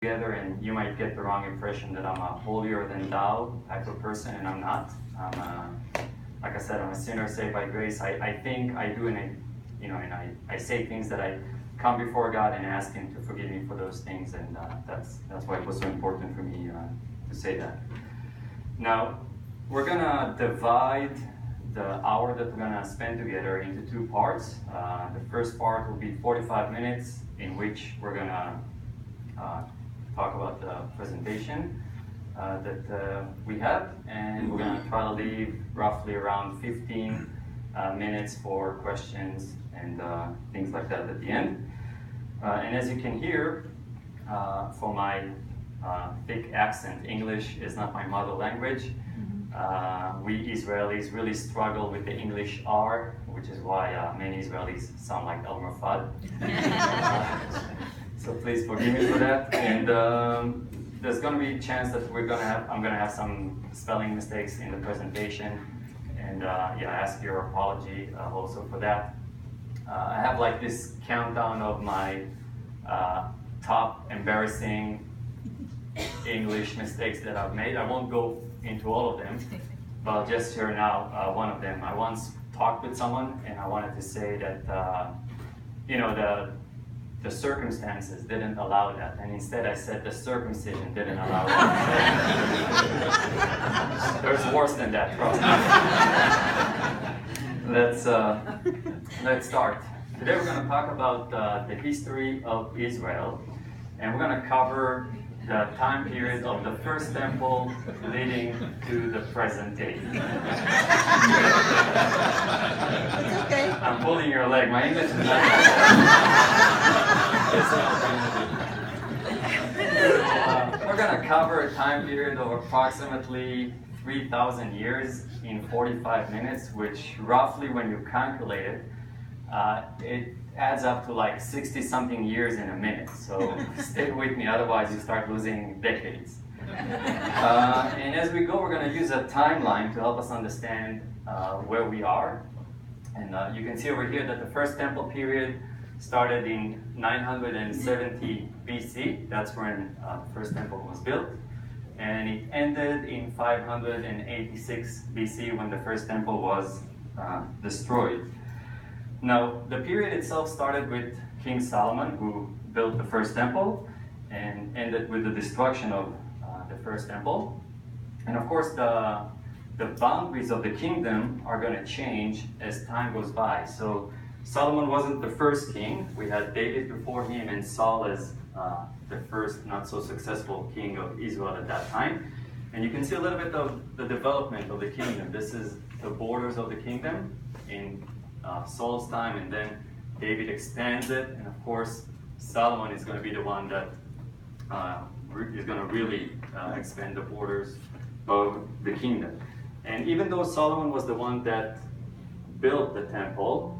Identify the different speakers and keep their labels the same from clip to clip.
Speaker 1: together, and you might get the wrong impression that I'm a holier than thou type of person, and I'm not. Like I said, I'm a sinner saved by grace. I think I do, and I say things that I come before God and ask Him to forgive me for those things, and that's why it was so important for me to say that. Now, we're gonna divide the hour that we're gonna spend together into two parts. The first part will be 45 minutes, in which we're gonna talk about the presentation that we have, and we're gonna try to leave roughly around 15 minutes for questions and things like that at the end. And as you can hear from my thick accent, English is not my mother language. We Israelis really struggle with the English R, which is why many Israelis sound like El Mufad. So please forgive me for that. And there's going to be a chance that I'm going to have some spelling mistakes in the presentation, and I ask your apology also for that. I have like this countdown of my top embarrassing English mistakes that I've made. I won't go into all of them, but I'll just share now one of them. I once talked with someone, and I wanted to say that the circumstances didn't allow that, and instead I said the circumcision didn't allow that. There's worse than that, trust me. Let's start. Today we're going to talk about the history of Israel, and we're going to cover the time period of the first temple leading to the present day.
Speaker 2: It's okay.
Speaker 1: I'm pulling your leg. My English is not we're going to cover a time period of approximately 3,000 years in 45 minutes, which roughly, when you calculate it, it adds up to like 60-something years in a minute. So stay with me, otherwise you start losing decades. And as we go, we're going to use a timeline to help us understand where we are. And you can see over here that the first temple period started in 970 BC. That's when the first temple was built. And it ended in 586 BC when the first temple was destroyed. Now, the period itself started with King Solomon, who built the first temple, and ended with the destruction of the first temple. And of course, the boundaries of the kingdom are going to change as time goes by. So Solomon wasn't the first king. We had David before him, and Saul as the first not so successful king of Israel at that time. And you can see a little bit of the development of the kingdom. This is the borders of the kingdom in Saul's time, and then David expands it, and of course Solomon is going to be the one that is going to really expand the borders of the kingdom. And even though Solomon was the one that built the temple,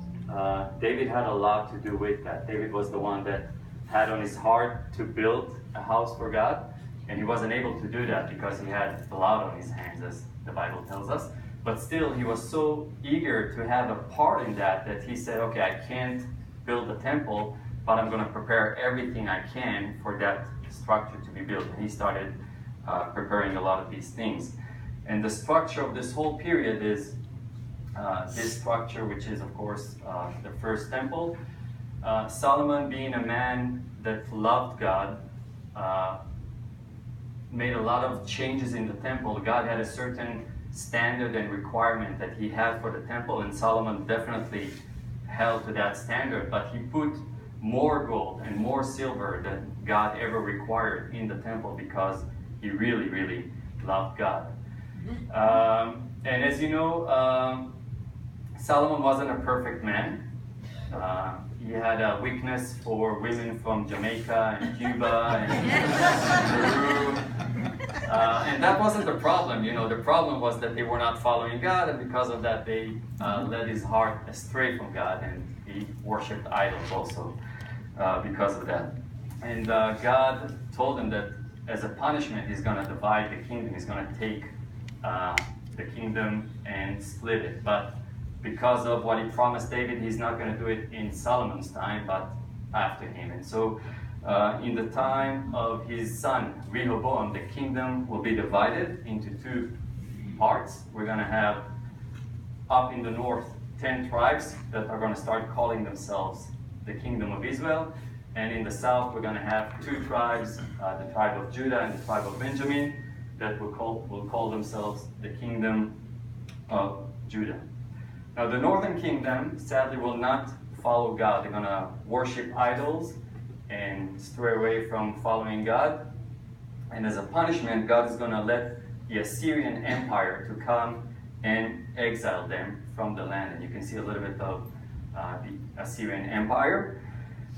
Speaker 1: David had a lot to do with that. David was the one that had on his heart to build a house for God, and he wasn't able to do that because he had blood on his hands, as the Bible tells us. But still, he was so eager to have a part in that he said, okay, I can't build the temple, but I'm going to prepare everything I can for that structure to be built. And he started preparing a lot of these things. And the structure of this whole period is this structure, which is, of course, the first temple. Solomon, being a man that loved God, made a lot of changes in the temple. God had a certain standard and requirement that he had for the temple, and Solomon definitely held to that standard, but he put more gold and more silver than God ever required in the temple because he really, really loved God. And as you know, Solomon wasn't a perfect man. He had a weakness for women from Jamaica and Cuba and Peru. And that wasn't the problem. The problem was that they were not following God, and because of that, they led his heart astray from God, and he worshipped idols also because of that. And God told him that as a punishment, he's going to divide the kingdom. He's going to take the kingdom and split it. But because of what he promised David, he's not going to do it in Solomon's time, but after him. And so In the time of his son Rehoboam, the kingdom will be divided into two parts. We're going to have up in the north 10 tribes that are going to start calling themselves the kingdom of Israel. And in the south, we're going to have two tribes, the tribe of Judah and the tribe of Benjamin, that will call themselves the kingdom of Judah. Now, the northern kingdom, sadly, will not follow God. They're going to worship idols and stray away from following God. And as a punishment, God is going to let the Assyrian Empire to come and exile them from the land. And you can see a little bit of the Assyrian Empire.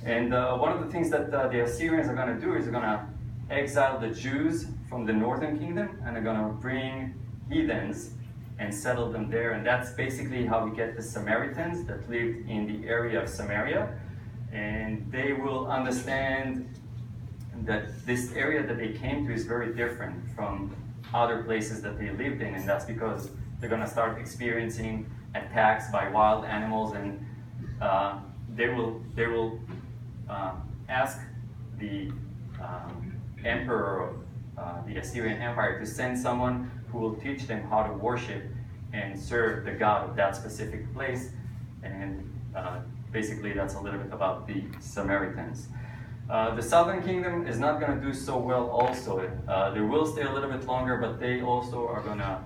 Speaker 1: And one of the things that the Assyrians are going to do is they're going to exile the Jews from the northern kingdom, and they're going to bring heathens and settle them there. And that's basically how we get the Samaritans that lived in the area of Samaria. And they will understand that this area that they came to is very different from other places that they lived in, and that's because they're going to start experiencing attacks by wild animals, and they will ask the emperor of the Assyrian Empire to send someone who will teach them how to worship and serve the God of that specific place. And basically that's a little bit about the Samaritans. The southern kingdom is not going to do so well also. They will stay a little bit longer, but they also are going to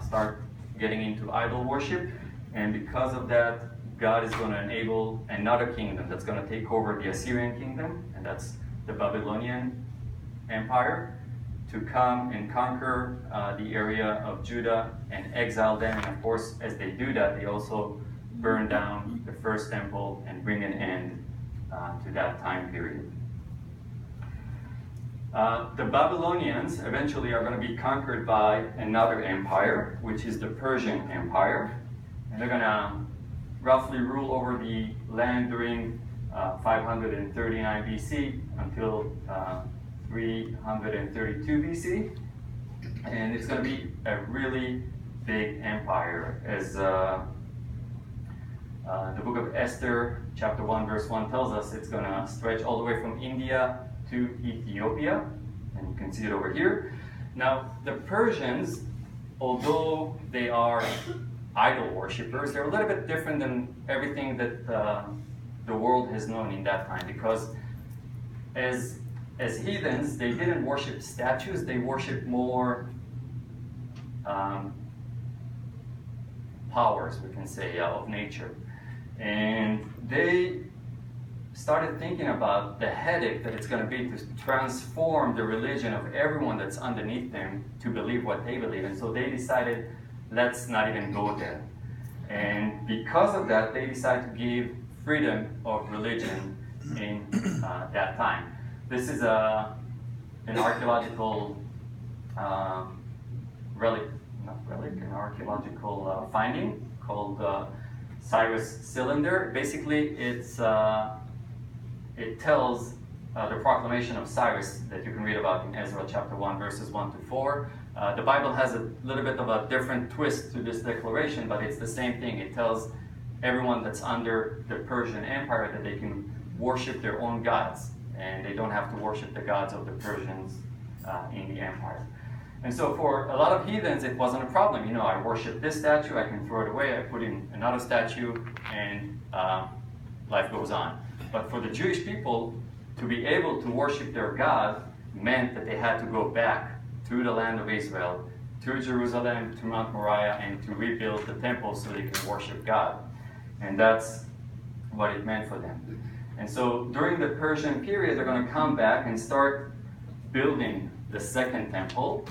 Speaker 1: start getting into idol worship. And because of that, God is going to enable another kingdom that's going to take over the Assyrian kingdom, and that's the Babylonian Empire, to come and conquer the area of Judah and exile them. And of course, as they do that, they also burn down the first temple and bring an end to that time period. The Babylonians eventually are going to be conquered by another empire, which is the Persian Empire. And they're going to roughly rule over the land during 539 BC until 332 BC. And it's going to be a really big empire. As the book of Esther, chapter 1, verse 1 tells us, it's going to stretch all the way from India to Ethiopia. And you can see it over here. Now, the Persians, although they are idol worshippers, they're a little bit different than everything that the world has known in that time, because as heathens, they didn't worship statues, they worshiped more powers, we can say, of nature. And they started thinking about the headache that it's going to be to transform the religion of everyone that's underneath them to believe what they believe. And so they decided, let's not even go there. And because of that, they decided to give freedom of religion in that time. This is an archaeological an archaeological finding called Cyrus Cylinder. Basically, it tells the proclamation of Cyrus that you can read about in Ezra chapter 1, verses 1 to 4. The Bible has a little bit of a different twist to this declaration, but it's the same thing. It tells everyone that's under the Persian Empire that they can worship their own gods, and they don't have to worship the gods of the Persians in the empire. And so for a lot of heathens, it wasn't a problem. You know, I worship this statue, I can throw it away, I put in another statue, and life goes on. But for the Jewish people, to be able to worship their God meant that they had to go back to the land of Israel, to Jerusalem, to Mount Moriah, and to rebuild the temple so they could worship God. And that's what it meant for them. And so during the Persian period, they're going to come back and start building the second temple.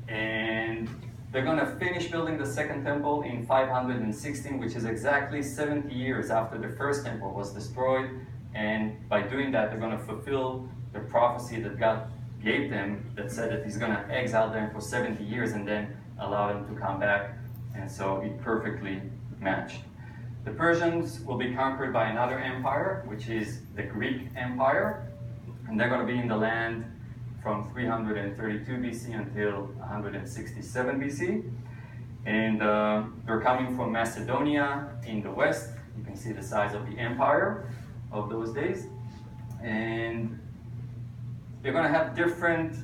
Speaker 1: And they're going to finish building the second temple in 516, which is exactly 70 years after the first temple was destroyed. And by doing that, they're going to fulfill the prophecy that God gave them that said that he's going to exile them for 70 years and then allow them to come back. And so it perfectly matched. The Persians will be conquered by another empire, which is the Greek Empire. And they're going to be in the land from 332 BC until 167 BC. And they're coming from Macedonia in the west. You can see the size of the empire of those days. And they're going to have different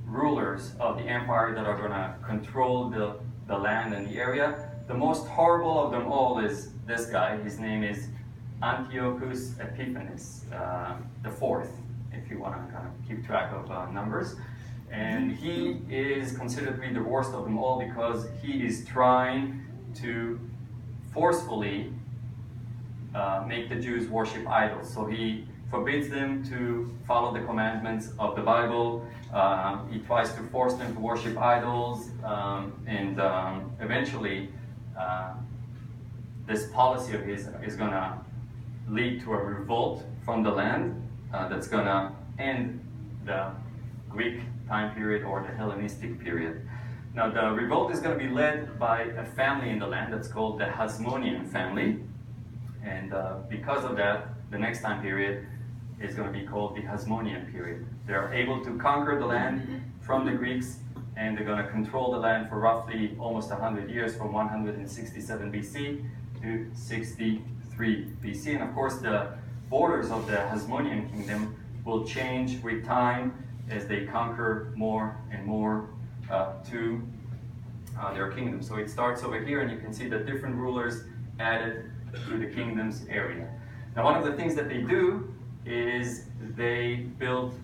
Speaker 1: rulers of the empire that are going to control the land and the area. The most horrible of them all is this guy. His name is Antiochus Epiphanes, the fourth, if you want to kind of keep track of numbers. And he is considered to be the worst of them all because he is trying to forcefully make the Jews worship idols. So he forbids them to follow the commandments of the Bible. He tries to force them to worship idols, and eventually this policy of his is going to lead to a revolt from the land that's going to end the Greek time period or the Hellenistic period. Now the revolt is going to be led by a family in the land that's called the Hasmonean family, and because of that, the next time period is going to be called the Hasmonean period. They're able to conquer the land from the Greeks, and they're going to control the land for roughly almost 100 years, from 167 BC to 63 BC. And of course, the borders of the Hasmonean kingdom will change with time as they conquer more and more to their kingdom. So it starts over here, and you can see the different rulers added to the kingdom's area. Now, one of the things that they do is they build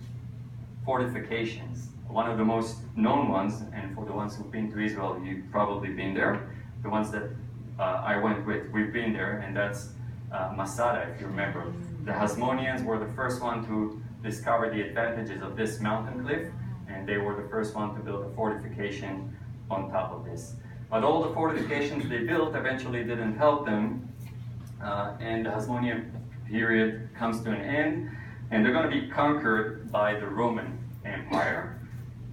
Speaker 1: fortifications. One of the most known ones, and for the ones who've been to Israel, you've probably been there. The ones that I went with, we've been there, and that's Masada, if you remember. The Hasmoneans were the first one to discover the advantages of this mountain cliff, and they were the first one to build a fortification on top of this. But all the fortifications they built eventually didn't help them, and the Hasmonean period comes to an end, and they're going to be conquered by the Roman Empire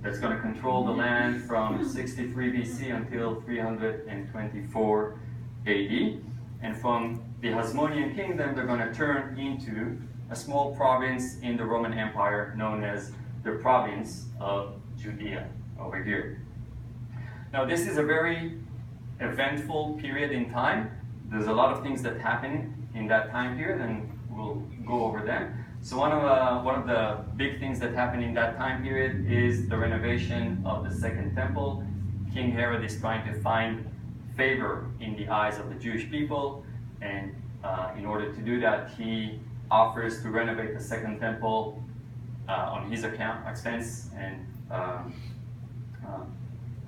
Speaker 1: that's going to control the land from 63 BC until 324 AD. And from the Hasmonean kingdom, they're going to turn into a small province in the Roman Empire known as the province of Judea, over here. Now, this is a very eventful period in time. There's a lot of things that happen in that time period, and we'll go over them. So one of the big things that happened in that time period is the renovation of the Second Temple. King Herod is trying to find favor in the eyes of the Jewish people, and in order to do that, he offers to renovate the Second Temple on his expense, and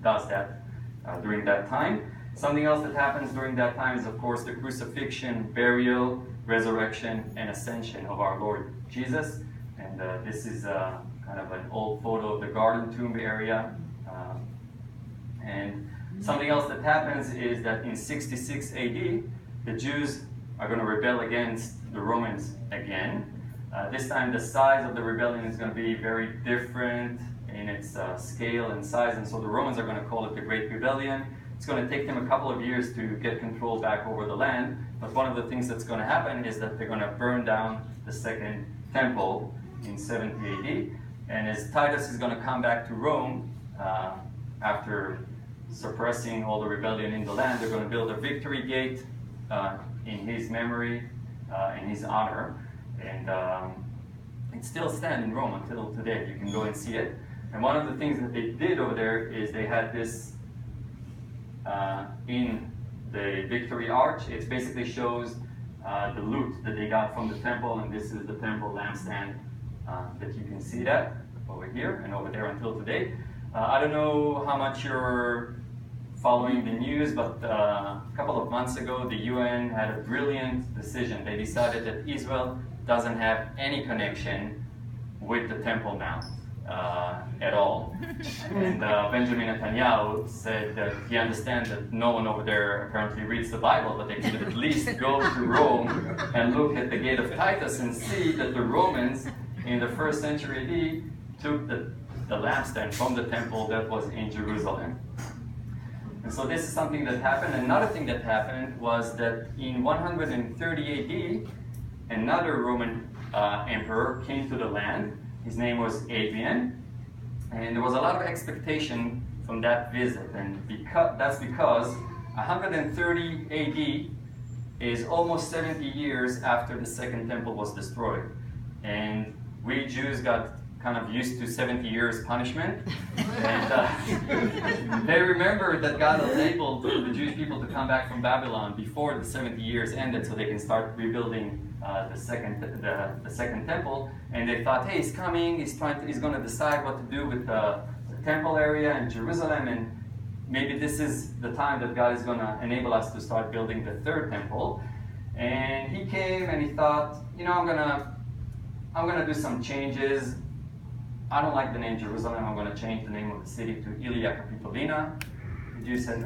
Speaker 1: does that during that time. Something else that happens during that time is, of course, the crucifixion, burial, resurrection, and ascension of our Lord Jesus. And this is kind of an old photo of the Garden Tomb area. And something else that happens is that in 66 AD, the Jews are going to rebel against the Romans again. This time the size of the rebellion is going to be very different in its scale and size, and so the Romans are going to call it the Great Rebellion. It's going to take them a couple of years to get control back over the land, but one of the things that's going to happen is that they're going to burn down the Second Temple in 70 AD, and as Titus is going to come back to Rome after suppressing all the rebellion in the land, they're going to build a victory gate in his memory, in his honor, and it still stands in Rome until today. You can go and see it. And one of the things that they did over there is they had this in the Victory Arch. It basically shows the loot that they got from the temple, and this is the temple lampstand that you can see that over here and over there until today. I don't know how much you're following the news, but a couple of months ago the UN had a brilliant decision. They decided that Israel doesn't have any connection with the Temple Mount at all. And Benjamin Netanyahu said that he understands that no one over there apparently reads the Bible, but they could at least go to Rome and look at the Gate of Titus and see that the Romans in the 1st century AD took the lampstand from the temple that was in Jerusalem. And so this is something that happened. Another thing that happened was that in 130 AD, another Roman emperor came to the land. His name was Adrian, and there was a lot of expectation from that visit, and that's because 130 AD is almost 70 years after the Second Temple was destroyed. And we Jews got kind of used to 70 years punishment. And they remembered that God was able for the Jewish people to come back from Babylon before the 70 years ended so they can start rebuilding the second temple. And they thought, hey, he's coming, he's going to decide what to do with the temple area in Jerusalem, and maybe this is the time that God is going to enable us to start building the third temple. And he came and he thought, you know, I'm gonna do some changes. I don't like the name Jerusalem. I'm gonna change the name of the city to Ilia Capitolina. The Jews said,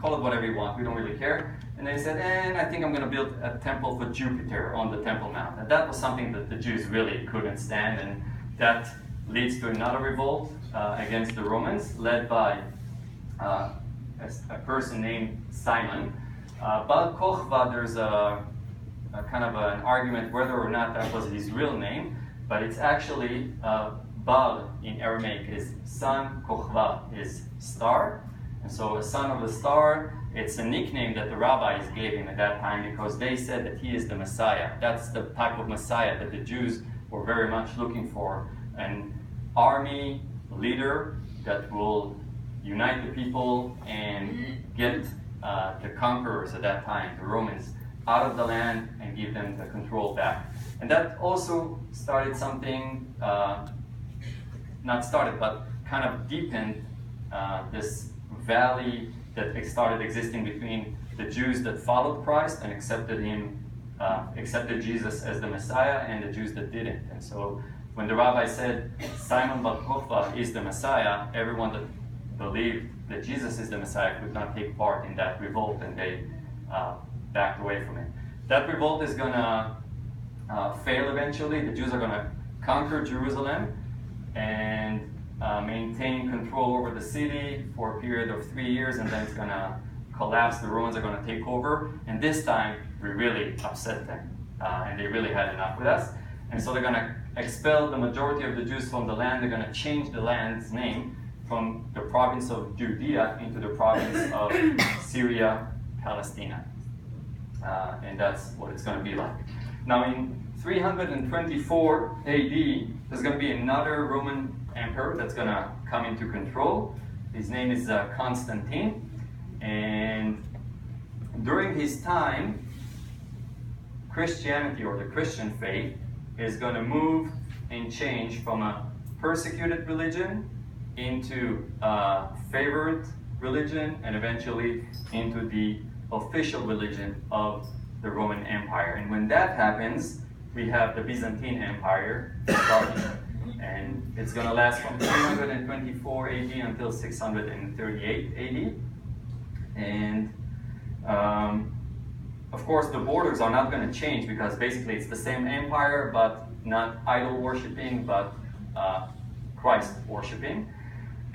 Speaker 1: call it whatever you want. We don't really care. And they said, and I think I'm gonna build a temple for Jupiter on the Temple Mount. And that was something that the Jews really couldn't stand, and that leads to another revolt against the Romans, led by a person named Simon. Bar Kokhba, there's a kind of an argument whether or not that was his real name, but it's actually Bar in Aramaic is son, Kokhba is star, and so a son of the star, it's a nickname that the rabbis gave him at that time because they said that he is the Messiah. That's the type of Messiah that the Jews were very much looking for, an army leader that will unite the people and get the conquerors at that time, the Romans, out of the land and give them the control back. And that also started something, not started, but kind of deepened this valley that started existing between the Jews that followed Christ and accepted Jesus as the Messiah, and the Jews that didn't. And so when the rabbi said Simon Bar Kokhba is the Messiah, everyone that believed that Jesus is the Messiah could not take part in that revolt, and they backed away from it. That revolt is going to fail eventually. The Jews are going to conquer Jerusalem and maintain control over the city for a period of 3 years, and then it's going to collapse. The Romans are going to take over, and this time we really upset them, and they really had enough with us. And so they're going to expel the majority of the Jews from the land. They're going to change the land's name from the province of Judea into the province of Syria, Palestina. And that's what it's going to be like. Now in 324 AD, there's going to be another Roman emperor that's going to come into control. His name is Constantine. And during his time, Christianity, or the Christian faith, is going to move and change from a persecuted religion into a favored religion, and eventually into the official religion of the Roman Empire. And when that happens, we have the Byzantine Empire starting, and it's going to last from 324 AD until 638 AD. And of course, the borders are not going to change, because basically it's the same empire, but not idol worshipping, but Christ worshipping.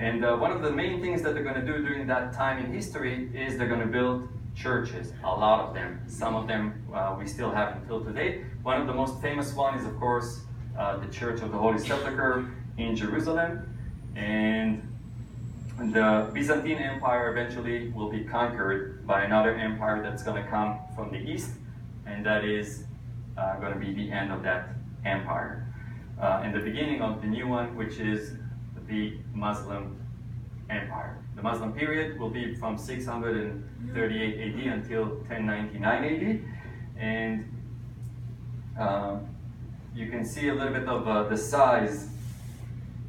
Speaker 1: And one of the main things that they're going to do during that time in history is they're going to build churches, a lot of them. Some of them we still have until today. One of the most famous one is, of course, the Church of the Holy Sepulchre in Jerusalem. And the Byzantine Empire eventually will be conquered by another empire that's going to come from the east, and that is going to be the end of that empire. And the beginning of the new one, which is the Muslim Empire. The Muslim period will be from 638 AD until 1099 AD. And you can see a little bit of the size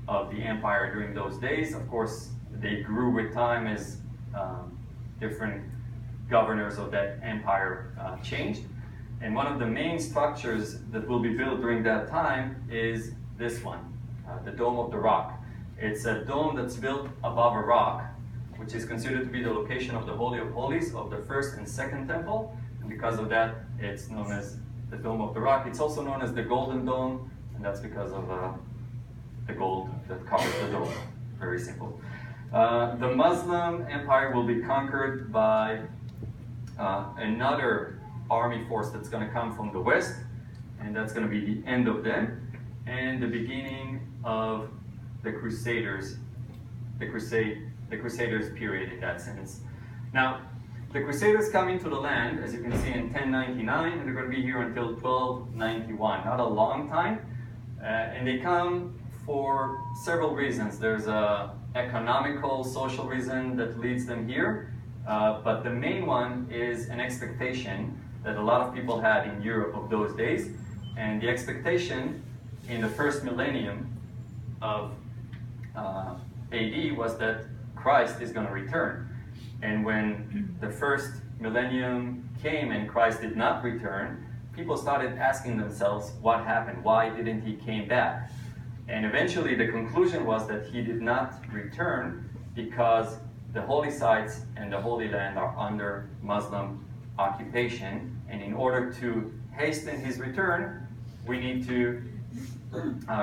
Speaker 1: of the empire during those days. Of course, they grew with time as different governors of that empire changed. And one of the main structures that will be built during that time is this one, the Dome of the Rock. It's a dome that's built above a rock, which is considered to be the location of the Holy of Holies of the first and second temple. And because of that, it's known as the Dome of the Rock. It's also known as the Golden Dome, and that's because of the gold that covers the dome. Very simple. The Muslim Empire will be conquered by another army force that's going to come from the west, and that's going to be the end of them, and the beginning of the Crusaders, the Crusaders period in that sense. Now, the Crusaders come into the land, as you can see, in 1099, and they're going to be here until 1291. Not a long time, And they come for several reasons. There's a economical, social reason that leads them here, but the main one is an expectation that a lot of people had in Europe of those days, and the expectation in the first millennium of AD was that Christ is going to return. And when the first millennium came and Christ did not return, people started asking themselves, what happened? Why didn't he came back? And eventually the conclusion was that he did not return because the holy sites and the Holy Land are under Muslim occupation, and in order to hasten his return, we need to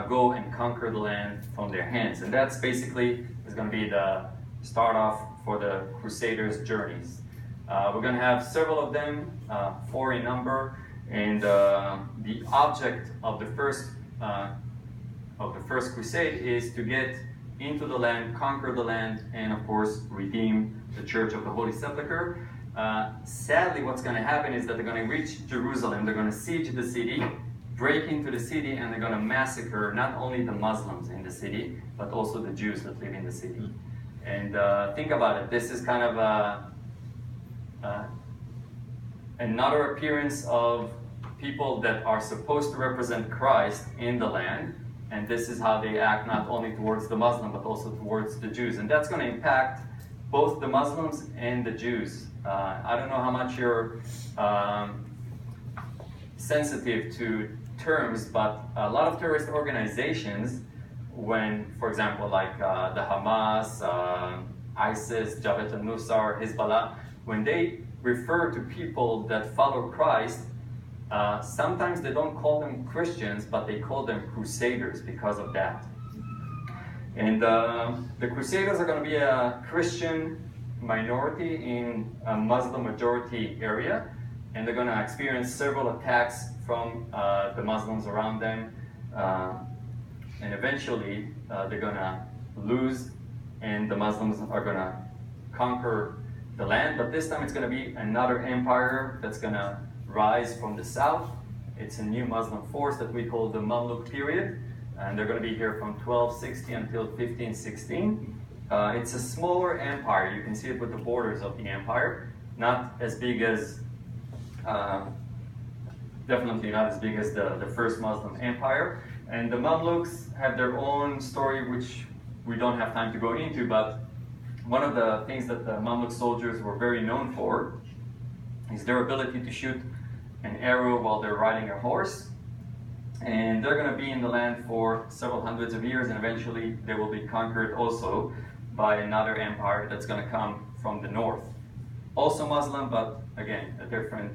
Speaker 1: go and conquer the land from their hands. And that's basically is going to be the start off for the Crusaders' journeys. We're going to have several of them, 4 in number, and the object of the first crusade is to get into the land, conquer the land, and of course redeem the Church of the Holy Sepulchre. Sadly, what's going to happen is that they're going to reach Jerusalem, they're going to siege the city, break into the city, and they're going to massacre not only the Muslims in the city, but also the Jews that live in the city. And think about it, this is kind of another appearance of people that are supposed to represent Christ in the land, and this is how they act not only towards the Muslim, but also towards the Jews. And that's going to impact both the Muslims and the Jews. I don't know how much you're sensitive to terms, but a lot of terrorist organizations, when, for example, like the Hamas, ISIS, Jabhat al-Nusra, Hezbollah, when they refer to people that follow Christ, sometimes they don't call them Christians, but they call them Crusaders because of that. And the Crusaders are going to be a Christian minority in a Muslim majority area, and they're going to experience several attacks from the Muslims around them, and eventually they're going to lose, and the Muslims are going to conquer the land, but this time it's going to be another empire that's going to rise from the south. It's a new Muslim force that we call the Mamluk period, and they're going to be here from 1260 until 1516. It's a smaller empire. You can see it with the borders of the empire. Not as big as, definitely not as big as the first Muslim empire. And the Mamluks have their own story, which we don't have time to go into, but one of the things that the Mamluk soldiers were very known for is their ability to shoot an arrow while they're riding a horse. And they're going to be in the land for several hundreds of years, and eventually they will be conquered also by another empire that's going to come from the north. Also Muslim, but again, a different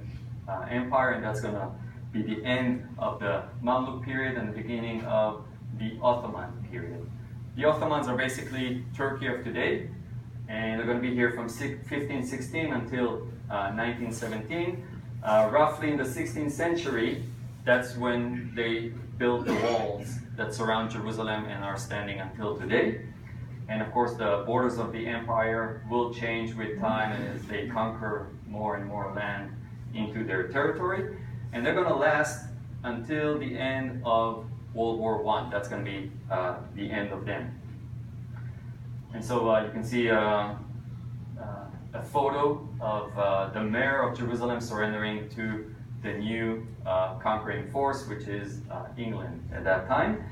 Speaker 1: empire, and that's going to be the end of the Mamluk period and the beginning of the Ottoman period. The Ottomans are basically Turkey of today, and they're going to be here from 1516 until 1917. Roughly in the 16th century, that's when they built the walls that surround Jerusalem and are standing until today. And of course, the borders of the empire will change with time as they conquer more and more land into their territory. And they're going to last until the end of World War I. That's going to be the end of them. And so you can see a photo of the mayor of Jerusalem surrendering to the new conquering force, which is England at that time.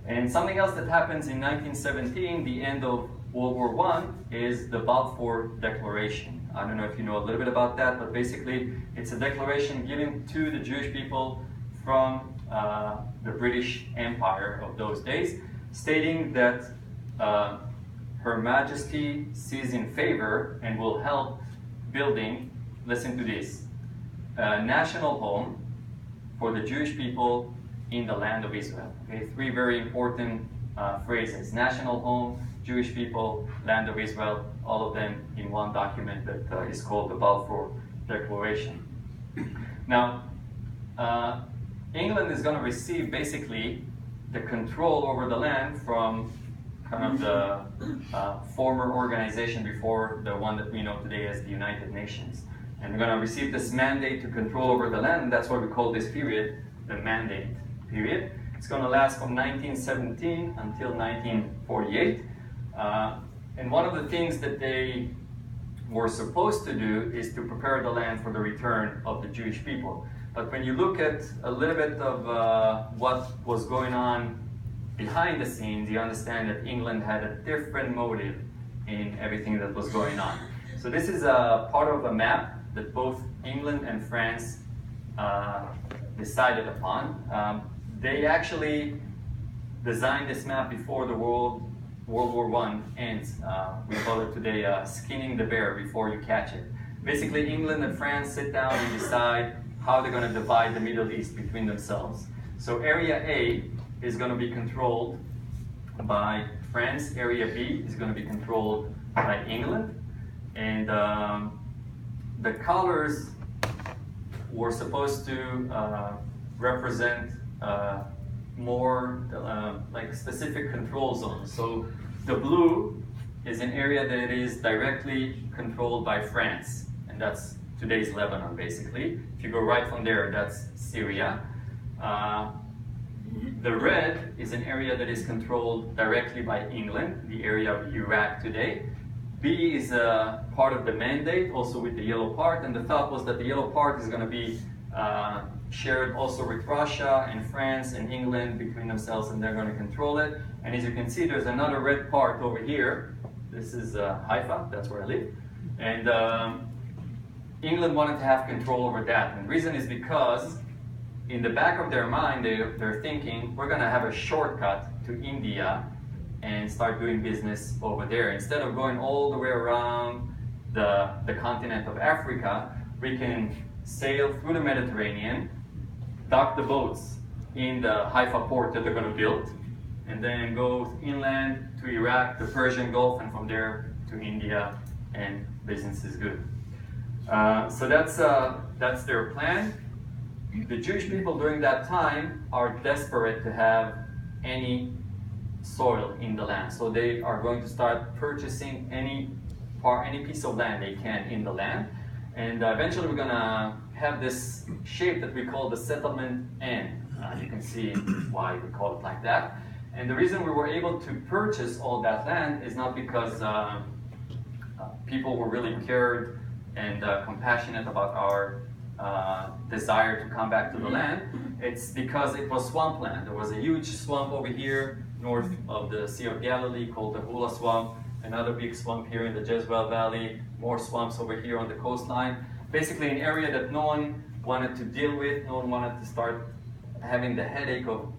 Speaker 1: And something else that happens in 1917, the end of World War I, is the Balfour Declaration. I don't know if you know a little bit about that, but basically it's a declaration given to the Jewish people from the British Empire of those days, stating that Her Majesty sees in favor and will help building, listen to this, a national home for the Jewish people in the land of Israel. Okay, 3 very important phrases: national home, Jewish people, land of Israel, all of them in one document that is called the Balfour Declaration. Now, England is going to receive basically the control over the land from kind of the former organization before the one that we know today as the United Nations. And they're going to receive this mandate to control over the land, and that's why we call this period the Mandate period. It's going to last from 1917 until 1948. And one of the things that they were supposed to do is to prepare the land for the return of the Jewish people. But when you look at a little bit of what was going on behind the scenes, you understand that England had a different motive in everything that was going on. So this is a part of a map that both England and France decided upon. They actually designed this map before the World War I ends. We call it today skinning the bear before you catch it. Basically, England and France sit down and decide how they're going to divide the Middle East between themselves. So Area A is going to be controlled by France. Area B is going to be controlled by England. And the colors were supposed to represent more like specific control zones. So the blue is an area that is directly controlled by France, and that's today's Lebanon, basically. If you go right from there, that's Syria. The red is an area that is controlled directly by England, the area of Iraq today. B is a part of the mandate, also with the yellow part, and the thought was that the yellow part is going to be shared also with Russia and France and England between themselves, and they're going to control it. And as you can see, there's another red part over here. This is Haifa, that's where I live. And England wanted to have control over that. And the reason is because in the back of their mind, they're thinking, we're going to have a shortcut to India and start doing business over there. Instead of going all the way around the continent of Africa, we can sail through the Mediterranean, dock the boats in the Haifa port that they're going to build, and then go inland to Iraq, the Persian Gulf, and from there to India, and business is good. So that's their plan. The Jewish people during that time are desperate to have any soil in the land. So they are going to start purchasing any piece of land they can in the land. And eventually we're going to have this shape that we call the settlement N. You can see why we call it like that. And the reason we were able to purchase all that land is not because people were really cared and compassionate about our desire to come back to the land. It's because it was swampland. There was a huge swamp over here north of the Sea of Galilee called the Hula Swamp, another big swamp here in the Jezreel Valley, more swamps over here on the coastline. Basically an area that no one wanted to deal with, no one wanted to start having the headache of,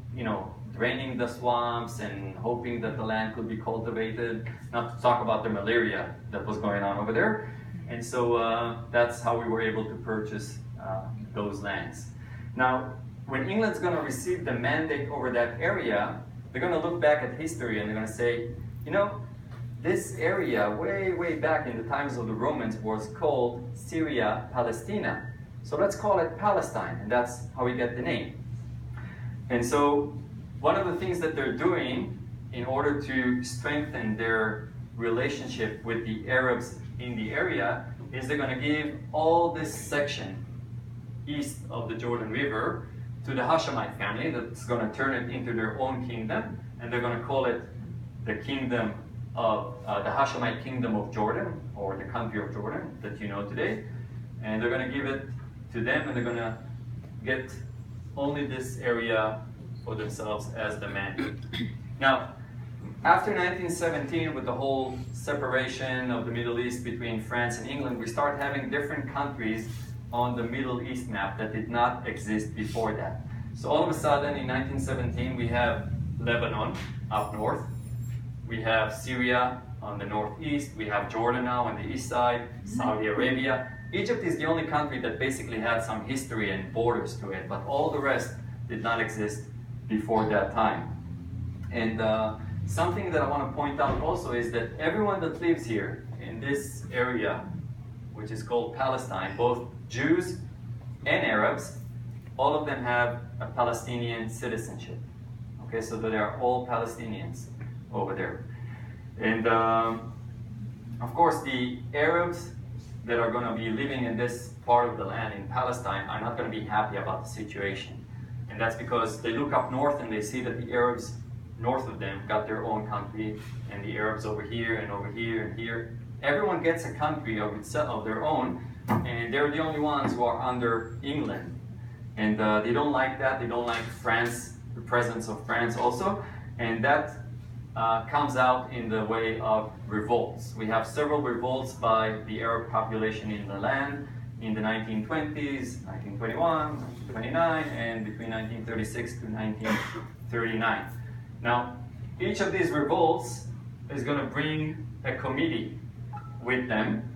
Speaker 1: draining the swamps and hoping that the land could be cultivated, not to talk about the malaria that was going on over there. And so that's how we were able to purchase those lands. Now, when England's going to receive the mandate over that area, they're going to look back at history and they're going to say, this area way, way back in the times of the Romans was called Syria Palestina. So let's call it Palestine, and that's how we get the name. And so one of the things that they're doing in order to strengthen their relationship with the Arabs in the area is they're going to give all this section east of the Jordan River to the Hashemite family that's going to turn it into their own kingdom, and they're going to call it the kingdom of the Hashemite kingdom of Jordan, or the country of Jordan that you know today. And they're going to give it to them, and they're going to get only this area for themselves as the mandate. Now, after 1917, with the whole separation of the Middle East between France and England, we start having different countries on the Middle East map that did not exist before that. So all of a sudden, in 1917, we have Lebanon up north. We have Syria on the northeast. We have Jordan now on the east side, Saudi Arabia. Egypt is the only country that basically had some history and borders to it, but all the rest did not exist before that time. And something that I want to point out also is that everyone that lives here in this area, which is called Palestine, both Jews and Arabs, all of them have a Palestinian citizenship. Okay, so they are all Palestinians over there. And of course, the Arabs that are going to be living in this part of the land in Palestine are not going to be happy about the situation. And that's because they look up north and they see that the Arabs north of them got their own country, and the Arabs over here and over here and here. Everyone gets a country of their own, and they're the only ones who are under England. And they don't like that. They don't like France, the presence of France also. And that comes out in the way of revolts. We have several revolts by the Arab population in the land in the 1920s, 1921, 1929, and between 1936 to 1939. Now, each of these revolts is going to bring a committee with them,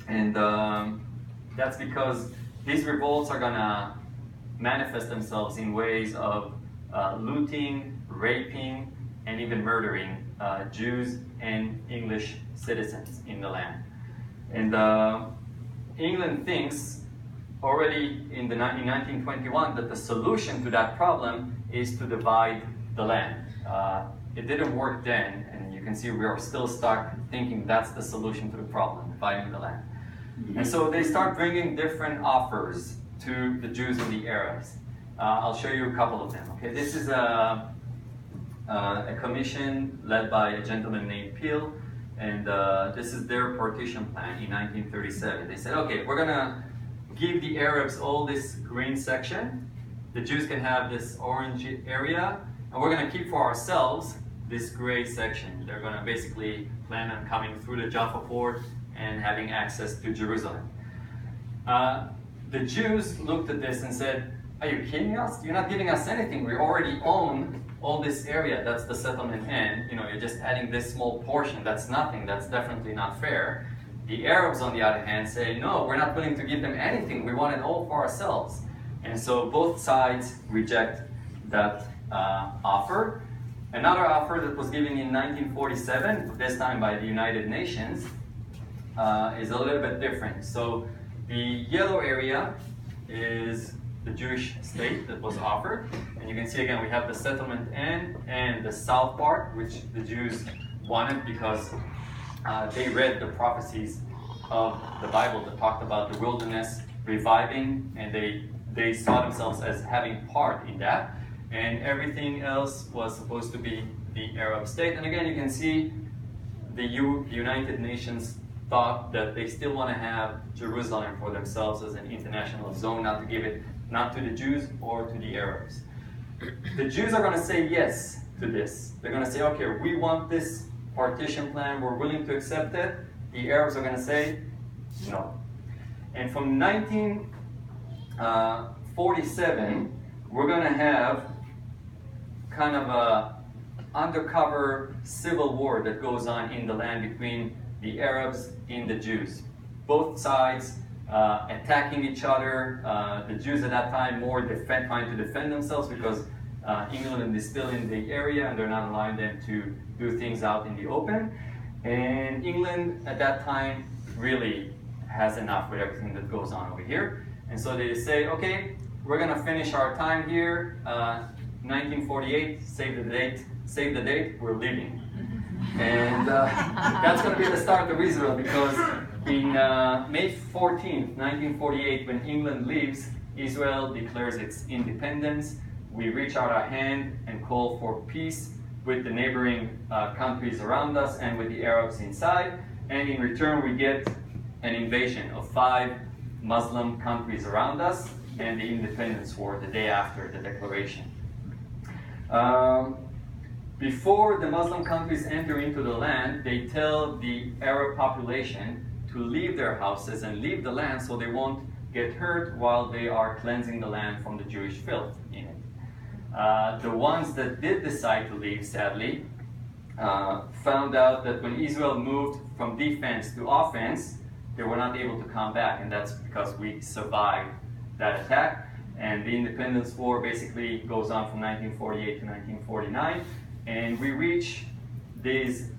Speaker 1: and that's because these revolts are going to manifest themselves in ways of looting, raping, and even murdering Jews and English citizens in the land. And England thinks already in 1921 that the solution to that problem is to divide the land. It didn't work then, and you can see we are still stuck thinking that's the solution to the problem, dividing the land. And so they start bringing different offers to the Jews and the Arabs. I'll show you a couple of them. Okay, this is a commission led by a gentleman named Peel, and this is their partition plan in 1937. They said, okay, we're gonna give the Arabs all this green section, the Jews can have this orange area, and we're gonna keep for ourselves this gray section. They're gonna basically plan on coming through the Jaffa port and having access to Jerusalem. The Jews looked at this and said, are you kidding us? You're not giving us anything. We already own all this area. That's the settlement end. You know, you're just adding this small portion. That's nothing. That's definitely not fair. The Arabs, on the other hand, say, no, we're not willing to give them anything. We want it all for ourselves. And so both sides reject that offer. Another offer that was given in 1947, this time by the United Nations, is a little bit different. So the yellow area is the Jewish state that was offered. And you can see again, we have the settlement end and the south part, which the Jews wanted because they read the prophecies of the Bible that talked about the wilderness reviving, and they saw themselves as having part in that. And everything else was supposed to be the Arab state. And again, you can see the United Nations thought that they still want to have Jerusalem for themselves as an international zone, not to give it not to the Jews or to the Arabs. The Jews are going to say yes to this. They're going to say, okay, we want this partition plan, we're willing to accept it. The Arabs are going to say no. And from 1947, we're going to have kind of a undercover civil war that goes on in the land between the Arabs and the Jews. Both sides attacking each other. The Jews at that time more trying to defend themselves because England is still in the area and they're not allowing them to do things out in the open. And England at that time really has enough with everything that goes on over here. And so they say, okay, we're going to finish our time here. 1948, save the date, we're leaving. And that's going to be the start of Israel, because in May 14th, 1948, when England leaves, Israel declares its independence. We reach out our hand and call for peace with the neighboring countries around us and with the Arabs inside. And in return, we get an invasion of 5 Muslim countries around us and the independence war the day after the declaration. Before the Muslim countries enter into the land, they tell the Arab population to leave their houses and leave the land so they won't get hurt while they are cleansing the land from the Jewish filth in it. The ones that did decide to leave, sadly, found out that when Israel moved from defense to offense, they were not able to come back, and that's because we survived that attack. And the independence war basically goes on from 1948 to 1949, and we reach these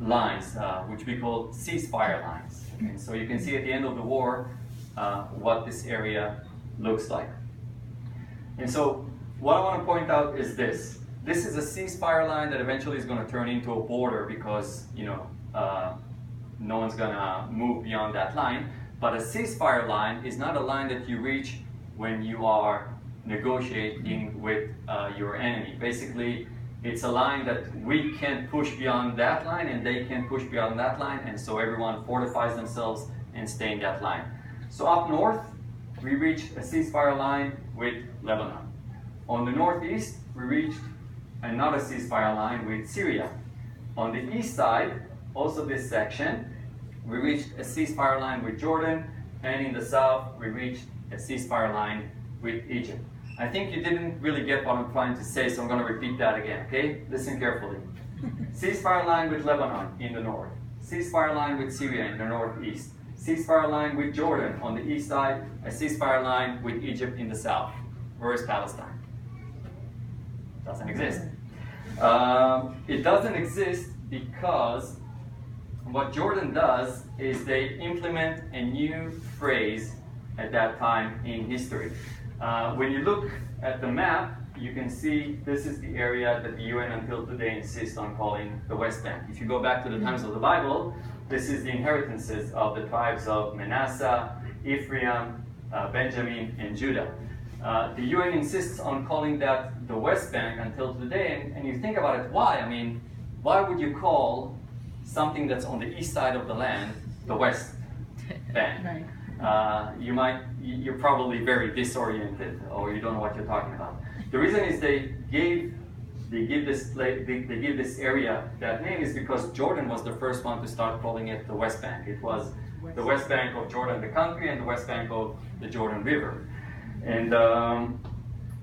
Speaker 1: lines, which we call ceasefire lines. And so you can see at the end of the war what this area looks like. And so what I want to point out is this. This is a ceasefire line that eventually is going to turn into a border because, no one's going to move beyond that line. But a ceasefire line is not a line that you reach when you are negotiating with your enemy. Basically, it's a line that we can't push beyond that line and they can't push beyond that line, and so everyone fortifies themselves and stay in that line. So up north, we reached a ceasefire line with Lebanon. On the northeast, we reached another ceasefire line with Syria. On the east side, also this section, we reached a ceasefire line with Jordan, and in the south, we reached a ceasefire line with Egypt. I think you didn't really get what I'm trying to say, so I'm going to repeat that again, okay? Listen carefully. Ceasefire line with Lebanon in the north. Ceasefire line with Syria in the northeast. Ceasefire line with Jordan on the east side. A ceasefire line with Egypt in the south. Where is Palestine? Doesn't exist. It doesn't exist because what Jordan does is they implement a new phrase at that time in history. When you look at the map, you can see this is the area that the UN until today insists on calling the West Bank. If you go back to the times of the Bible, this is the inheritances of the tribes of Manasseh, Ephraim, Benjamin, and Judah. The UN insists on calling that the West Bank until today, and you think about it, why? I mean, why would you call something that's on the east side of the land the West Bank? Right. You're probably very disoriented, or you don't know what you're talking about. The reason is they give this area that name is because Jordan was the first one to start calling it the West Bank. It was the West Bank of Jordan, the country, and the West Bank of the Jordan River. And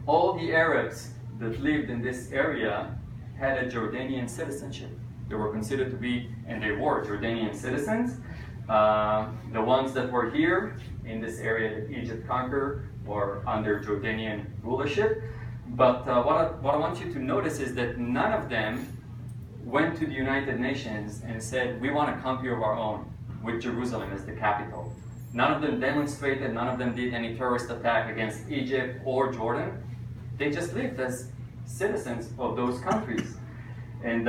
Speaker 1: all the Arabs that lived in this area had a Jordanian citizenship. They were considered to be, and they were, Jordanian citizens. The ones that were here in this area that Egypt conquered were under Jordanian rulership. But what I want you to notice is that none of them went to the United Nations and said, we want a country of our own with Jerusalem as the capital. None of them demonstrated, none of them did any terrorist attack against Egypt or Jordan. They just lived as citizens of those countries. And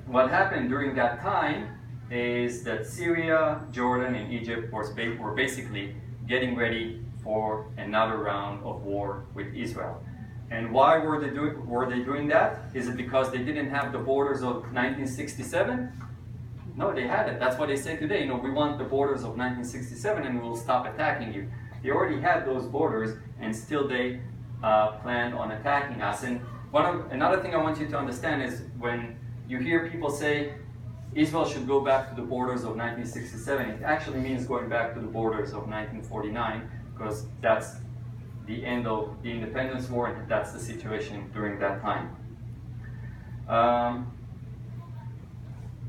Speaker 1: what happened during that time is that Syria, Jordan, and Egypt were basically getting ready for another round of war with Israel. And why were they doing that? Is it because they didn't have the borders of 1967? No, they had it. That's what they say today. You know, we want the borders of 1967 and we'll stop attacking you. They already had those borders, and still they planned on attacking us. And another thing I want you to understand is when you hear people say Israel should go back to the borders of 1967, it actually means going back to the borders of 1949, because that's the end of the independence war, and that's the situation during that time.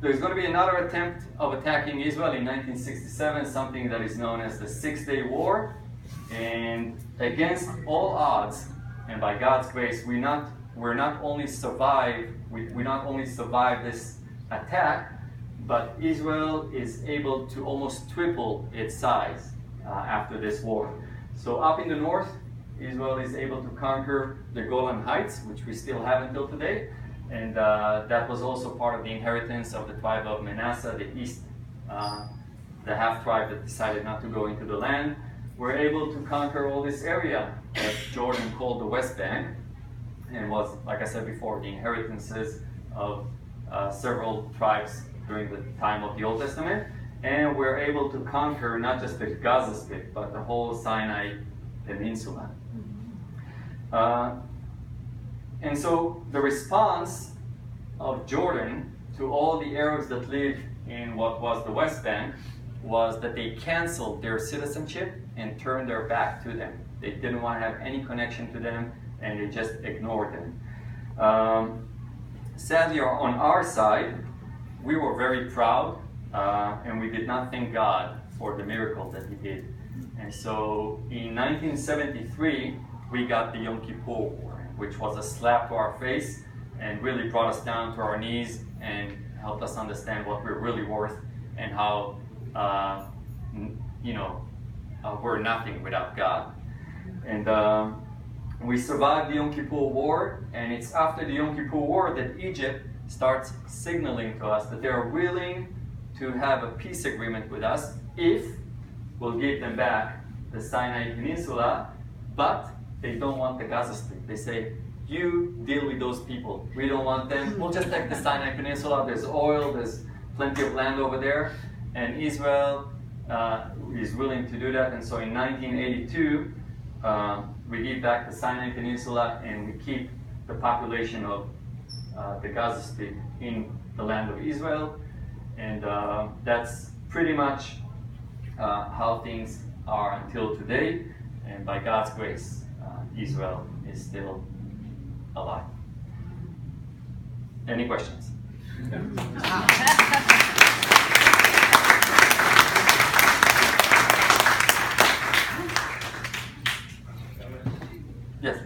Speaker 1: There's going to be another attempt of attacking Israel in 1967, something that is known as the Six-Day War. And against all odds, and by God's grace, we not only survived this attack, but Israel is able to almost triple its size after this war. So up in the north, Israel is able to conquer the Golan Heights, which we still have until today. And that was also part of the inheritance of the tribe of Manasseh, the east, the half-tribe that decided not to go into the land. We're able to conquer all this area that Jordan called the West Bank, and was, like I said before, the inheritances of several tribes during the time of the Old Testament. And we're able to conquer not just the Gaza Strip, but the whole Sinai Peninsula. And so the response of Jordan to all the Arabs that lived in what was the West Bank was that they canceled their citizenship and turned their back to them. They didn't want to have any connection to them, and they just ignored them. Sadly, on our side, we were very proud, and we did not thank God for the miracle that He did. And so in 1973, we got the Yom Kippur War, which was a slap to our face and really brought us down to our knees and helped us understand what we're really worth and how, we're nothing without God. And we survived the Yom Kippur War, and it's after the Yom Kippur War that Egypt starts signaling to us that they're willing to have a peace agreement with us if we'll give them back the Sinai Peninsula, but they don't want the Gaza Strip. They say, you deal with those people. We don't want them. We'll just take the Sinai Peninsula. There's oil, there's plenty of land over there. And Israel is willing to do that. And so in 1982, we give back the Sinai Peninsula and we keep the population of the Gaza Strip in the land of Israel. And that's pretty much how things are until today. And by God's grace, Israel is still alive. Any questions? Yes.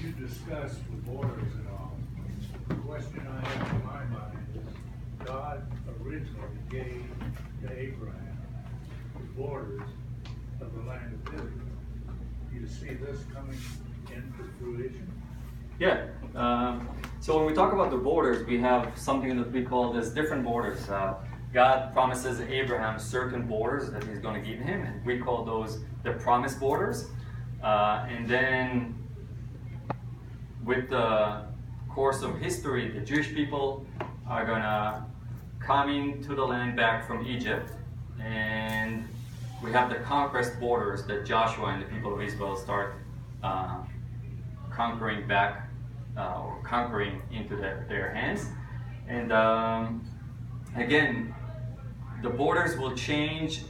Speaker 3: You discussed the borders and all. The question I have in my mind is, God originally gave to Abraham the borders of the land of Israel. Do you see this coming into fruition?
Speaker 1: Yeah. So when we talk about the borders, we have something that we call as different borders. God promises Abraham certain borders that he's going to give him, and we call those the promised borders. And then with the course of history, the Jewish people are going to come into the land back from Egypt, and we have the conquest borders that Joshua and the people of Israel start conquering back or conquering into their hands. And again, the borders will change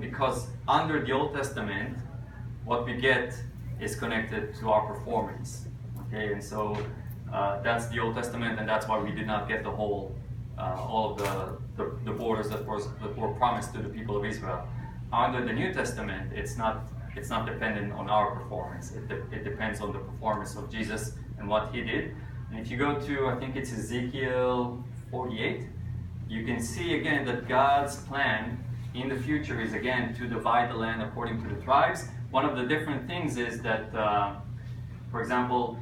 Speaker 1: because under the Old Testament, what we get is connected to our performance. Okay, and so that's the Old Testament, and that's why we did not get the whole, all of the borders that were promised to the people of Israel. Under the New Testament, it's not dependent on our performance. It depends on the performance of Jesus and what he did. And if you go to, I think it's Ezekiel 48, you can see again that God's plan in the future is again to divide the land according to the tribes. One of the different things is that, for example,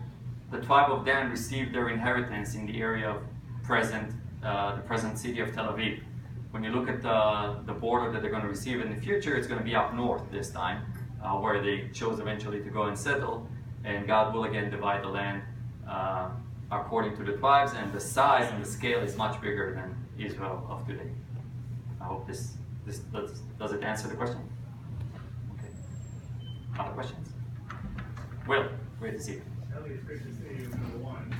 Speaker 1: the tribe of Dan received their inheritance in the area of the present city of Tel Aviv. When you look at the border that they're going to receive in the future, it's going to be up north this time, where they chose eventually to go and settle. And God will again divide the land according to the tribes, and the size and the scale is much bigger than Israel of today. I hope this does it answer the question? Okay. Other questions? Will, great to see you.
Speaker 3: Ellie, it's great to see you, number one.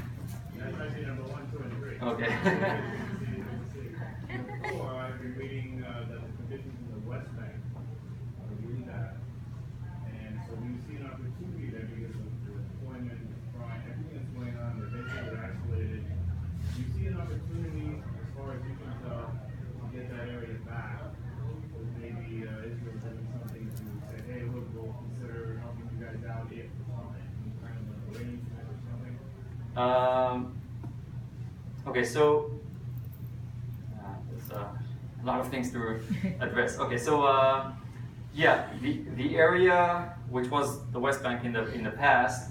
Speaker 3: That's actually number 1, 2, and 3.
Speaker 1: Okay.
Speaker 3: Good to see you. Number 4, I've been reading that the conditions in the West Bank are really bad. And so we see an opportunity there because of the employment, crime, everything that's going on, they're basically isolated. Do you see an opportunity, as far as you can tell, to get that area back? Or maybe Israel doing something to say, hey, look, we'll consider helping you guys out if something, kind of an arrangement or something?
Speaker 1: Okay, so there's a lot of things to address. Okay, so yeah, the area which was the West Bank in the past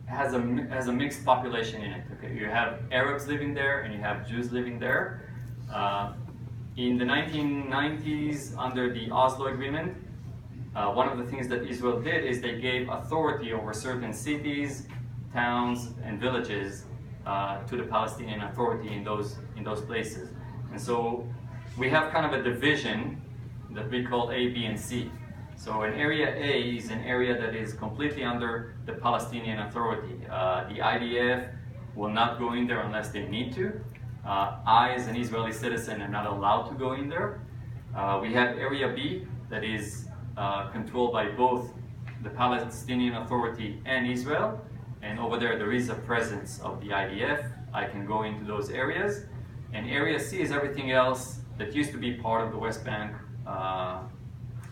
Speaker 1: has a mixed population in it. Okay, you have Arabs living there and you have Jews living there. In the 1990s, under the Oslo Agreement, one of the things that Israel did is they gave authority over certain cities, towns, and villages to the Palestinian Authority in those places. And so we have kind of a division that we call A, B, and C. So an area A is an area that is completely under the Palestinian Authority. The IDF will not go in there unless they need to. I, as an Israeli citizen, am not allowed to go in there. We have Area B that is controlled by both the Palestinian Authority and Israel. And over there is a presence of the IDF. I can go into those areas. And Area C is everything else that used to be part of the West Bank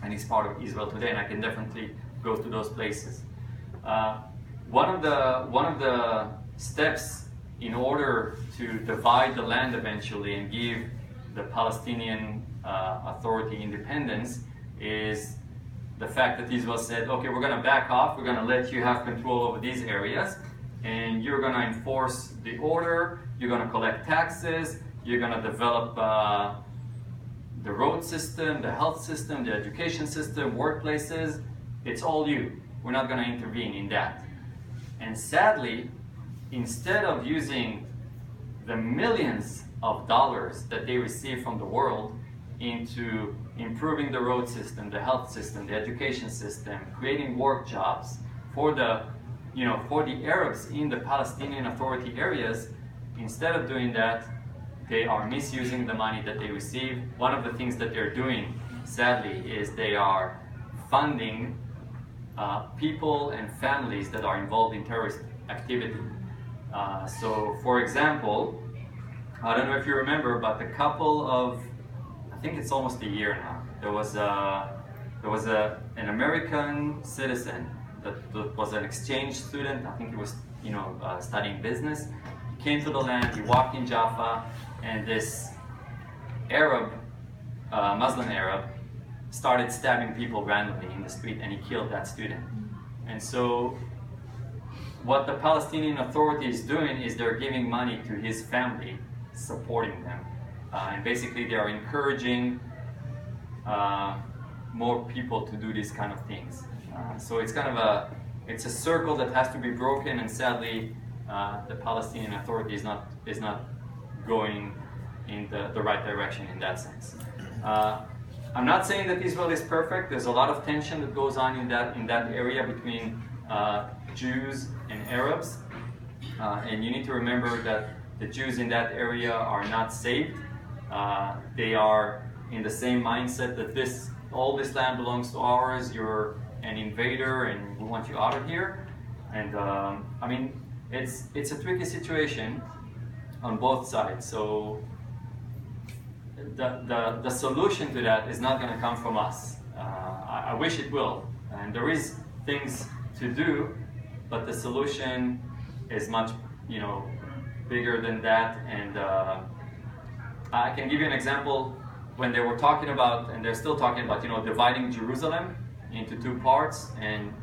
Speaker 1: and is part of Israel today. And I can definitely go to those places. One of the steps in order to divide the land eventually and give the Palestinian Authority independence is the fact that Israel said, okay, we're going to back off, we're going to let you have control over these areas, and you're going to enforce the order, you're going to collect taxes, you're going to develop the road system, the health system, the education system, workplaces, it's all you. We're not going to intervene in that. And sadly, instead of using the millions of dollars that they receive from the world into improving the road system, the health system, the education system, creating work jobs for the Arabs in the Palestinian Authority areas, instead of doing that, they are misusing the money that they receive. One of the things that they're doing, sadly, is they are funding people and families that are involved in terrorist activity. So, for example, I don't know if you remember, but a couple of, I think it's almost a year now, there was an American citizen that was an exchange student. I think he was studying business. He came to the land, he walked in Jaffa, and this Arab, Muslim Arab, started stabbing people randomly in the street, and he killed that student. And so what the Palestinian Authority is doing is they're giving money to his family, supporting them. And basically they are encouraging more people to do these kind of things. So it's kind of it's a circle that has to be broken, and sadly the Palestinian Authority is not going in the right direction in that sense. I'm not saying that Israel is perfect. There's a lot of tension that goes on in that area between Jews and Arabs, and you need to remember that the Jews in that area are not saved. They are in the same mindset that all this land belongs to ours. You're an invader, and we want you out of here. And I mean, it's a tricky situation on both sides. So the solution to that is not going to come from us. I wish it will, and there is things to do, but the solution is much bigger than that. And I can give you an example. When they were talking about, and they're still talking about, dividing Jerusalem into two parts and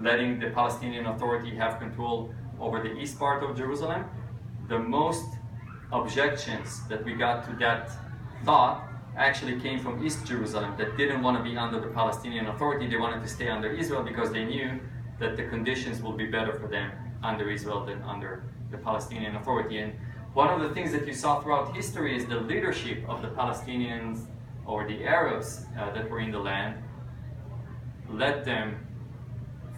Speaker 1: letting the Palestinian Authority have control over the east part of Jerusalem, the most objections that we got to that thought actually came from East Jerusalem, that didn't want to be under the Palestinian Authority. They wanted to stay under Israel because they knew that the conditions will be better for them under Israel than under the Palestinian Authority. And one of the things that you saw throughout history is the leadership of the Palestinians or the Arabs that were in the land led them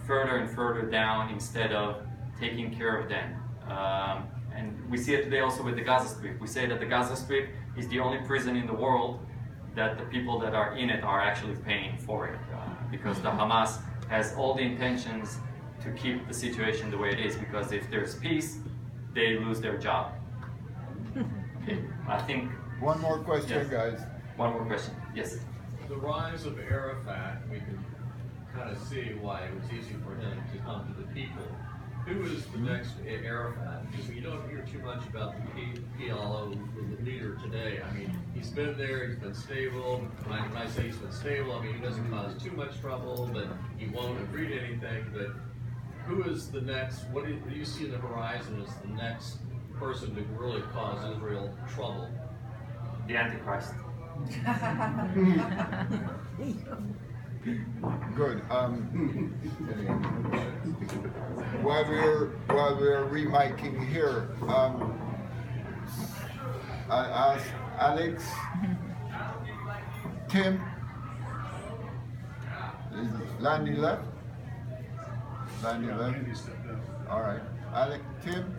Speaker 1: further and further down instead of taking care of them. And we see it today also with the Gaza Strip. We say that the Gaza Strip is the only prison in the world that the people that are in it are actually paying for it, because the Hamas has all the intentions to keep the situation the way it is, because if there's peace, they lose their job. Okay, I think...
Speaker 4: One more question,
Speaker 1: yes.
Speaker 4: Guys.
Speaker 1: One more question, yes.
Speaker 5: The rise of Arafat, we can kind of see why it was easy for him to come to the people. Who is the next Arafat? Because you don't hear too much about the PLO, the leader today. I mean, he's been there, he's been stable. When I say he's been stable, I mean, he doesn't cause too much trouble, but he won't agree to anything. But who is the next, what do you see in the horizon as the next person to really cause Israel trouble?
Speaker 1: The Antichrist.
Speaker 4: Good. While we're remiking here, I asked Alex, Tim, is Landy left? Landy left. All right, Alex, Tim.